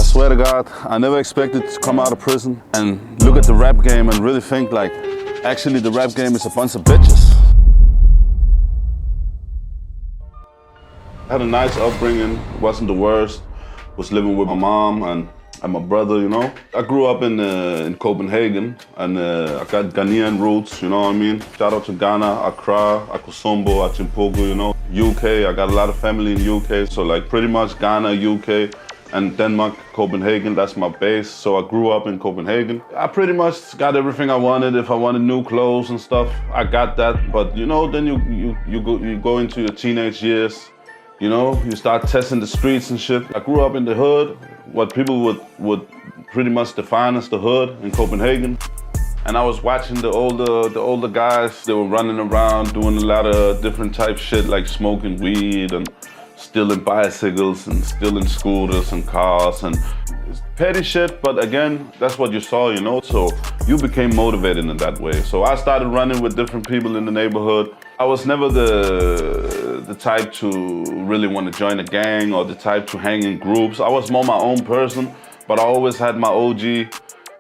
swear to God, I never expected to come out of prison and look at the rap game and really think like, actually the rap game is a bunch of bitches. I had a nice upbringing, wasn't the worst. Was living with my mom and my brother, you know. I grew up in Copenhagen and I got Ghanaian roots, you know what I mean? Shout out to Ghana, Accra, Akosombo, Achimpogo, you know. UK, I got a lot of family in UK, so like pretty much Ghana, UK, and Denmark, Copenhagen, that's my base. So I grew up in Copenhagen. I pretty much got everything I wanted. If I wanted new clothes and stuff, I got that. But you know, then you go into your teenage years, you know, you start testing the streets and shit. I grew up in the hood, what people would pretty much define as the hood in Copenhagen. And I was watching the older guys, they were running around doing a lot of different type shit like smoking weed and stealing bicycles and stealing scooters and cars and petty shit, but again, that's what you saw, you know, so you became motivated in that way. So I started running with different people in the neighborhood. I was never the type to really want to join a gang or the type to hang in groups. I was more my own person, but I always had my OG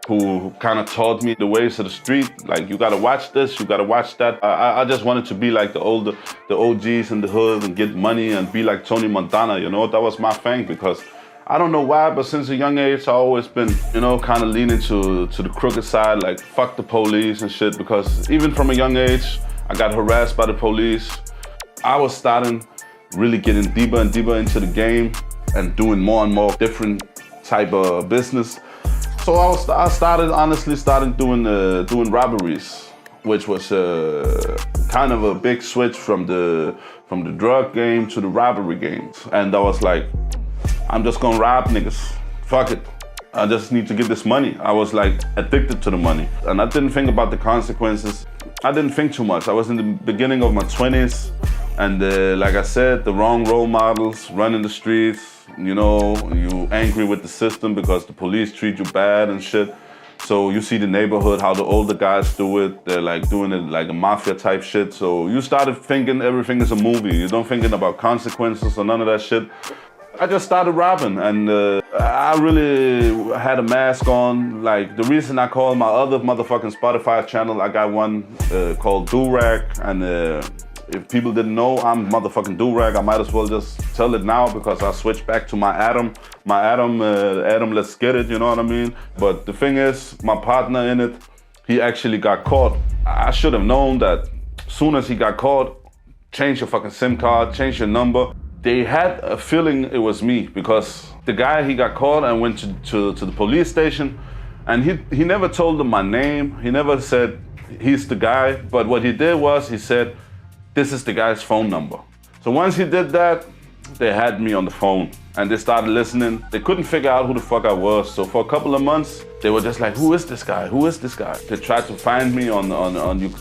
who kind of taught me the ways of the street. Like, you gotta watch this, you gotta watch that. I just wanted to be like the OGs in the hood and get money and be like Tony Montana, you know? That was my thing because I don't know why, but since a young age, I've always been, you know, kind of leaning to the crooked side, like fuck the police and shit, because even from a young age, I got harassed by the police. I was starting really getting deeper and deeper into the game and doing more and more different type of business. So I started doing robberies, which was kind of a big switch from the drug game to the robbery games. And I was like, I'm just gonna rob niggas, fuck it. I just need to get this money. I was like addicted to the money. And I didn't think about the consequences. I didn't think too much. I was in the beginning of my 20s. And like I said, the wrong role models, running the streets, you know, you angry with the system because the police treat you bad and shit. So you see the neighborhood, how the older guys do it. They're like doing it like a mafia type shit. So you started thinking everything is a movie. You don't thinking about consequences or none of that shit. I just started rapping and I really had a mask on. Like, the reason I call my other motherfucking Spotify channel, I got one called Do-Rag, and if people didn't know, I'm motherfucking Do-Rag. I might as well just tell it now because I switched back to my Adam, let's get it, you know what I mean? But the thing is, my partner in it, he actually got caught. I should have known that as soon as he got caught, change your fucking SIM card, change your number. They had a feeling it was me because the guy, he got caught and went to the police station, and he never told them my name. He never said he's the guy, but what he did was he said, this is the guy's phone number. So once he did that, they had me on the phone and they started listening. They couldn't figure out who the fuck I was. So for a couple of months, they were just like, who is this guy? Who is this guy? They tried to find me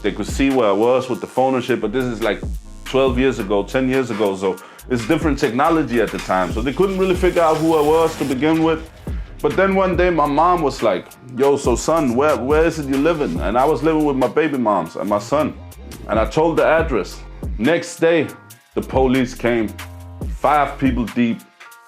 they could see where I was with the phone and shit, but this is like 12 years ago, 10 years ago. So it's different technology at the time. So they couldn't really figure out who I was to begin with. But then one day my mom was like, yo, so son, where is it you living? And I was living with my baby moms and my son. And I told the address. Next day, the police came, 5 people deep,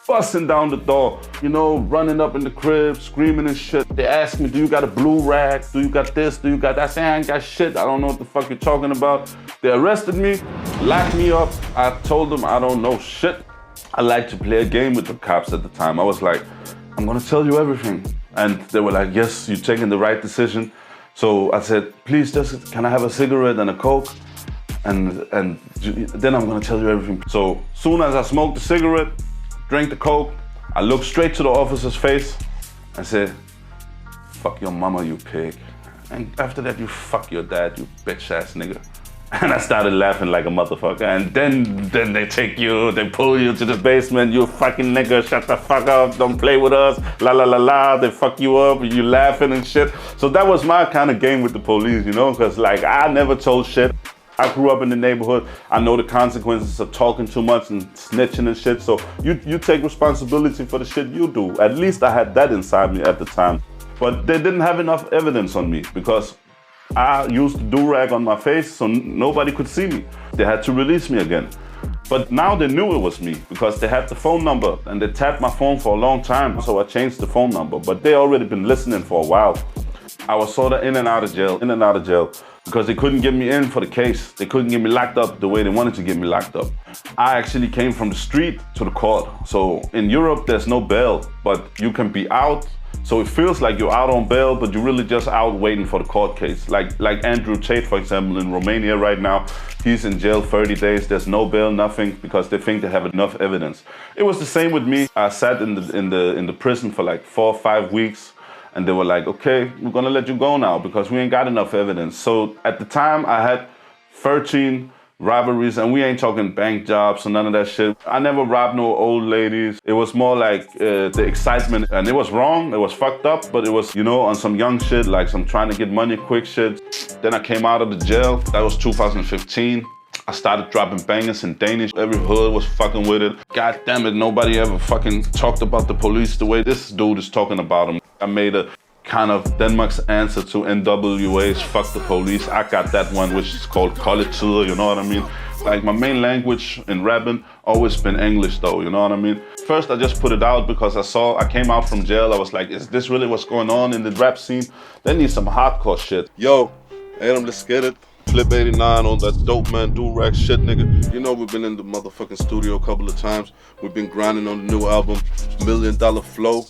busting down the door, you know, running up in the crib, screaming and shit. They asked me, do you got a blue rag? Do you got this? Do you got that? I said, I ain't got shit. I don't know what the fuck you're talking about. They arrested me, locked me up. I told them I don't know shit. I like to play a game with the cops at the time. I was like, I'm gonna tell you everything. And they were like, yes, you're taking the right decision. So I said, please, just can I have a cigarette and a Coke? And then I'm gonna tell you everything. So soon as I smoked the cigarette, drank the Coke, I looked straight to the officer's face and said, fuck your mama, you pig. And after that, you fuck your dad, you bitch ass nigga. And I started laughing like a motherfucker. And then they take you, they pull you to the basement, you fucking nigga, shut the fuck up, don't play with us, la la la la, they fuck you up, you laughing and shit. So that was my kind of game with the police, you know, because like I never told shit. I grew up in the neighborhood. I know the consequences of talking too much and snitching and shit. So you take responsibility for the shit you do. At least I had that inside me at the time. But they didn't have enough evidence on me because I used the do-rag on my face so nobody could see me. They had to release me again. But now they knew it was me because they had the phone number and they tapped my phone for a long time. So I changed the phone number, but they already been listening for a while. I was sort of in and out of jail, because they couldn't get me in for the case. They couldn't get me locked up the way they wanted to get me locked up. I actually came from the street to the court. So in Europe, there's no bail, but you can be out. So it feels like you're out on bail, but you're really just out waiting for the court case. Like Andrew Tate, for example, in Romania right now, he's in jail 30 days. There's no bail, nothing, because they think they have enough evidence. It was the same with me. I sat in the prison for like 4 or 5 weeks. And they were like, okay, we're gonna let you go now because we ain't got enough evidence. So at the time I had 13 robberies, and we ain't talking bank jobs or none of that shit. I never robbed no old ladies. It was more like the excitement, and it was wrong, it was fucked up, but it was, you know, on some young shit, like some trying to get money quick shit. Then I came out of the jail, that was 2015. I started dropping bangers in Danish. Every hood was fucking with it. God damn it, nobody ever fucking talked about the police the way this dude is talking about them. I made a kind of Denmark's answer to NWA's Fuck the Police. I got that one, which is called Kolde Tider, you know what I mean? Like my main language in rapping always been English though, you know what I mean? First I just put it out because I came out from jail. I was like, is this really what's going on in the rap scene? They need some hardcore shit. Yo, Adam, let's get it. Flip 89 on that dope man do-rag shit, nigga. You know we've been in the motherfucking studio a couple of times. We've been grinding on the new album, $1 Million Flow.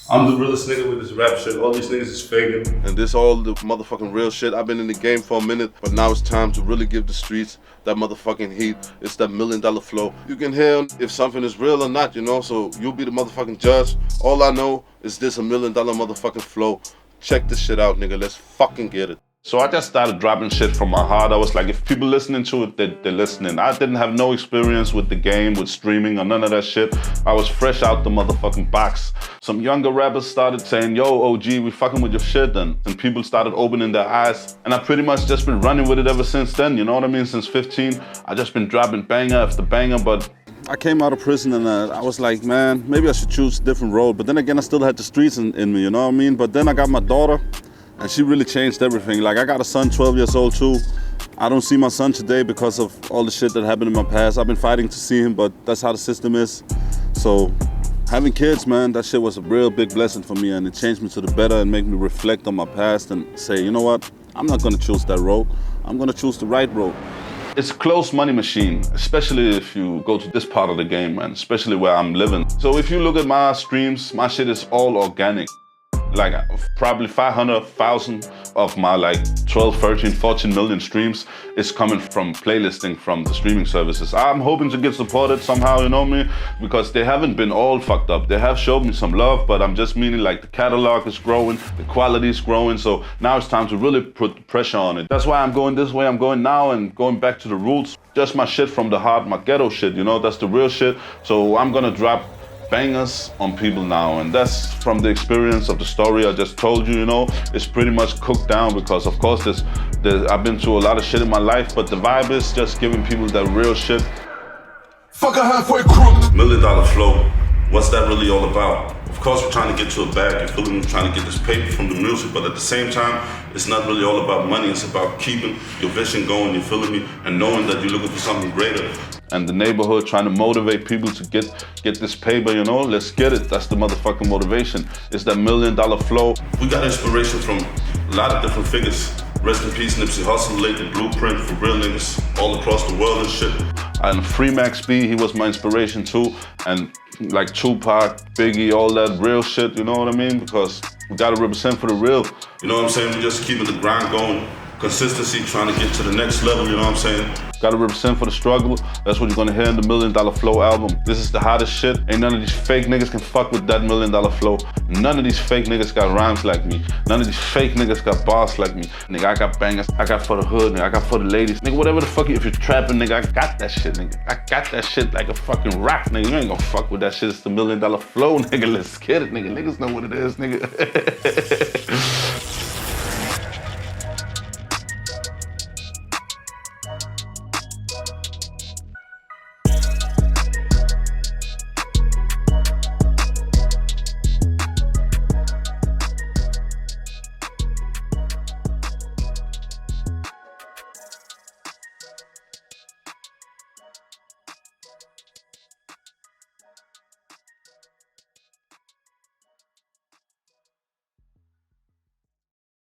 I'm the realest nigga with this rap shit. All these niggas is faking. And this all the motherfucking real shit. I've been in the game for a minute, but now it's time to really give the streets that motherfucking heat. It's that $1 Million Flow. You can hear if something is real or not, you know, so you'll be the motherfucking judge. All I know is this $1 million motherfucking flow. Check this shit out, nigga. Let's fucking get it. So I just started dropping shit from my heart. I was like, if people listening to it, they're listening. I didn't have no experience with the game, with streaming or none of that shit. I was fresh out the motherfucking box. Some younger rappers started saying, yo, OG, we fucking with your shit then. And people started opening their eyes. And I pretty much just been running with it ever since then, you know what I mean? Since 15, I just been dropping banger after banger, but I came out of prison and I was like, man, maybe I should choose a different road. But then again, I still had the streets in me, you know what I mean? But then I got my daughter. And she really changed everything. Like, I got a son, 12 years old too. I don't see my son today because of all the shit that happened in my past. I've been fighting to see him, but that's how the system is. So having kids, man, that shit was a real big blessing for me, and it changed me to the better and made me reflect on my past and say, you know what? I'm not gonna choose that road. I'm gonna choose the right road. It's a closed money machine, especially if you go to this part of the game, man, especially where I'm living. So if you look at my streams, my shit is all organic. Like probably 500,000 of my like 12, 13, 14 million streams is coming from playlisting from the streaming services. I'm hoping to get supported somehow, you know me, because they haven't been all fucked up. They have showed me some love, but I'm just meaning like the catalog is growing, the quality is growing. So now it's time to really put pressure on it. That's why I'm going this way I'm going now and going back to the roots. Just my shit from the heart, my ghetto shit, you know, that's the real shit. So I'm gonna drop bangers on people now, and that's from the experience of the story I just told you, you know. It's pretty much cooked down because of course I've been through a lot of shit in my life, but the vibe is just giving people that real shit. Fuck a halfway crook. $1 Million Flow, what's that really all about? Of course we're trying to get to a bag, you feel me? We're trying to get this paper from the music, but at the same time, it's not really all about money, it's about keeping your vision going, you feeling me? And knowing that you're looking for something greater. And the neighborhood trying to motivate people to get this paper, you know? Let's get it, that's the motherfucking motivation. It's that $1 Million Flow. We got inspiration from a lot of different figures. Rest in peace, Nipsey Hussle, laid the blueprint for real niggas all across the world and shit. And Free Max B, he was my inspiration too. And like Tupac, Biggie, all that real shit, you know what I mean? Because we gotta represent for the real. You know what I'm saying? We're just keeping the grind going. Consistency, trying to get to the next level, you know what I'm saying? Gotta represent for the struggle. That's what you're gonna hear in the $1 Million Flow album. This is the hottest shit. Ain't none of these fake niggas can fuck with that $1 Million Flow. None of these fake niggas got rhymes like me. None of these fake niggas got bars like me. Nigga, I got bangers. I got for the hood, nigga. I got for the ladies. Nigga, whatever the fuck, if you're trapping, nigga, I got that shit, nigga. I got that shit like a fucking rock, nigga. You ain't gonna fuck with that shit. It's the $1 Million Flow, nigga. Let's get it, nigga. Niggas know what it is, nigga.